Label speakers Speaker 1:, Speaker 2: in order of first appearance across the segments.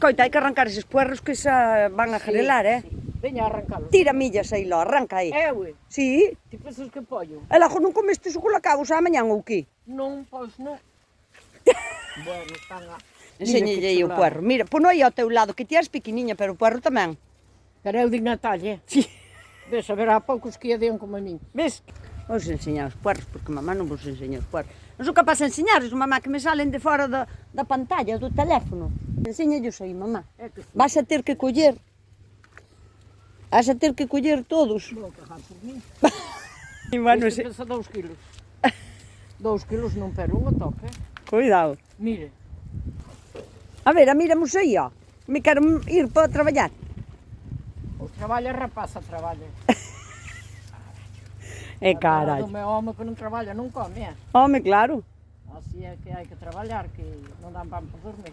Speaker 1: escoita, hai que arrancar eses puerros que xa van a gerelar,
Speaker 2: Veña, arrancalos.
Speaker 1: Tira millas aí, lo, arranca aí.
Speaker 2: Ue,
Speaker 1: Sí.
Speaker 2: ti pensas que pollo?
Speaker 1: E logo non comeste o colacabos a mañan ou que?
Speaker 2: Non, pois non. Bueno, están a...
Speaker 1: Enseñelle aí o puerro. Mira, pono aí ao teu lado, que ti eres pequeniña, pero o puerro tamén.
Speaker 2: Pero eu digo Natalia.
Speaker 1: Sí.
Speaker 2: Ves, a ver, há poucos que ian como a min.
Speaker 1: Ves? Vos enseñar os puerros, porque mamá non vos enseña os puerros. Non sou capaz de enseñaros, mamá, que me salen de fora da pantalla, do teléfono. Enseñallos aí, mamá. Vas a ter que coller. Vas a ter que coller todos.
Speaker 2: Vou cagar por mí.
Speaker 1: E bueno,
Speaker 2: Este pesa 2 kilos. 2 kilos non, pero unha toca.
Speaker 1: Cuidado.
Speaker 2: Mire,
Speaker 1: A ver, miramos aí, ó. Me quero ir para traballar.
Speaker 2: o traballa rapaza, traballa.
Speaker 1: É
Speaker 2: Do
Speaker 1: carallo.
Speaker 2: meu home que non traballa non come,
Speaker 1: Home, claro.
Speaker 2: Así é que hai que traballar, que non dan pan por dormir.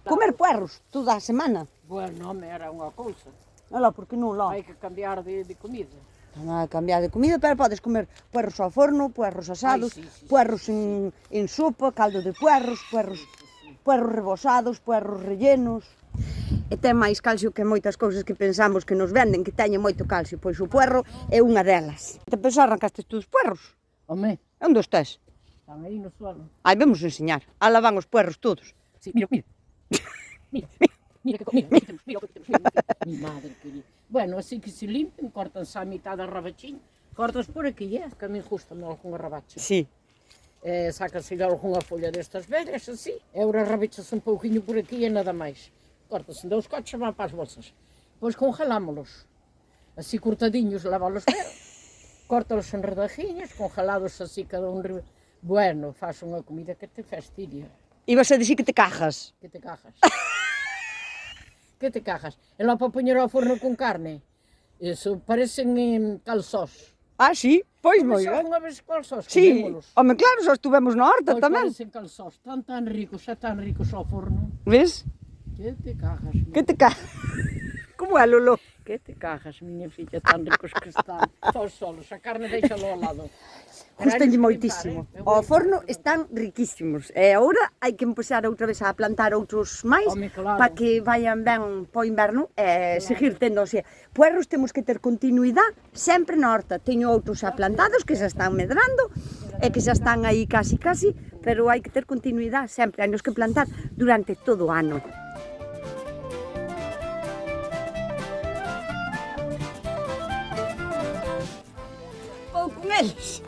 Speaker 1: Comer puerros toda a semana.
Speaker 2: Bueno, home, era unha cousa.
Speaker 1: Olá, porque non lá.
Speaker 2: Hai que cambiar de comida.
Speaker 1: Non hai que cambiar de comida, pero podes comer puerros ao forno, puerros asados,
Speaker 2: Ai, sí.
Speaker 1: puerros en sopa, caldo de puerros, puerros rebosados, puerros rellenos. E ten máis calcio que moitas cousas que pensamos que nos venden, que teñen moito calcio, pois o puerro é unha delas. Te pensas arrancaste tú os puerros?
Speaker 2: Home,
Speaker 1: Onde estás?
Speaker 2: están aí no suelo.
Speaker 1: Ai, vamos enseñar. Alá van os puerros todos.
Speaker 2: Sí, mira, mira. Mira que mira, mira o que temos, mira. Mi madre querida. Bueno, así que se limpen, cortanse a mitad da rabachín. Cortas por aquí, que a mí gusta-me algunha rabacha.
Speaker 1: Sí.
Speaker 2: Sácase algunha folla destas velhas, así. E ora rabachas un pouquinho por aquí e nada máis. Cortas en 2 coches, van para as bolsas. Pois congelámolos. Así cortadiños, lavalos ben. Córtalos en redajiñas, congelados así cada un. Bueno, faz unha comida que te fastidia.
Speaker 1: Ibas a dicir que te cajas.
Speaker 2: Que te cajas. Que te cajas. E logo para poñer ao forno con carne. Eso, parecen calzós.
Speaker 1: Ah, sí? Pois moi
Speaker 2: Xa
Speaker 1: ben.
Speaker 2: unha vez calzós,
Speaker 1: Sí.
Speaker 2: comémolos.
Speaker 1: Home, claro, só estuvemos na horta
Speaker 2: Pois
Speaker 1: tamén.
Speaker 2: parecen calzós, tan ricos, xa tan ricos ao forno.
Speaker 1: Ves?
Speaker 2: Que te cajas,
Speaker 1: Que te cajas. Como é, Lolo?
Speaker 2: Que te cajas, miña filla, tan ricos que están. Só solos, a carne deixalo ao lado.
Speaker 1: Gustanlle moitísimo. Ao forno están riquísimos. E agora hai que empezar outra vez a plantar outros máis
Speaker 2: Home, claro.
Speaker 1: para que vayan ben po inverno e seguir tendo, o sea, puerros temos que ter continuidade sempre na horta. Teño outros xa plantados que xa están medrando e que xa están aí casi, pero hai que ter continuidade sempre, hai nos que plantar durante todo o ano. Vou con eles.